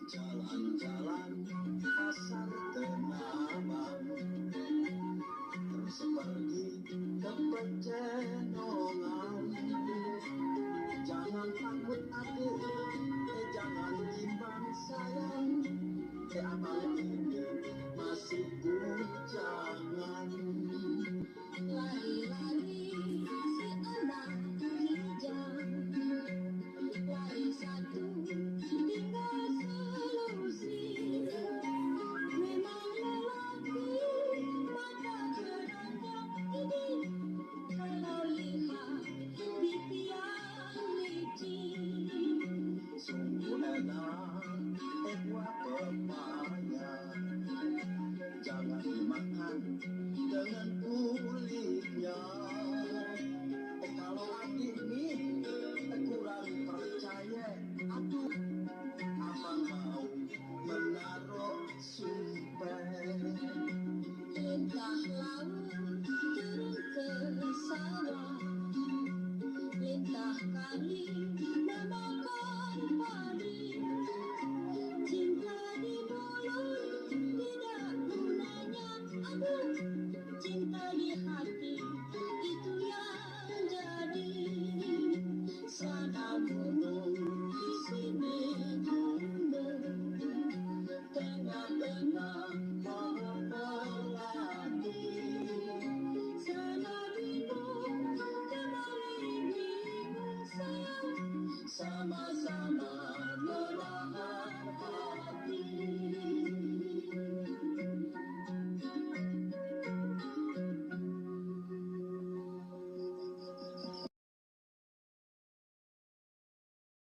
Jalan-jalan pasar Tenabang, terus pergi ke Pecenongan. Jangan takut adik, jangan bimbang sayang, abang ini masih bujangan. Lari-lari si anak hijau, lari satu tinggal selusir. Memang lelaki mata keranjang ini, kalau lihat pipi yang licin. Sungguh enak buah pepaya, jangan dimakan dengan kulitnya. Kalau adik nih kurang percaya, aduh abang mau menaruh sumpah. Lintah laut turun ke sawah, lintah kali memakan padi. Cinta di mulut tidak gunanya, aduh, cinta di hati itu yang jadi. Sana gunung, di sini gunung, Tengah-tengah pohon melati, sana bingung, kemari bingung sayang. sama-sama menahan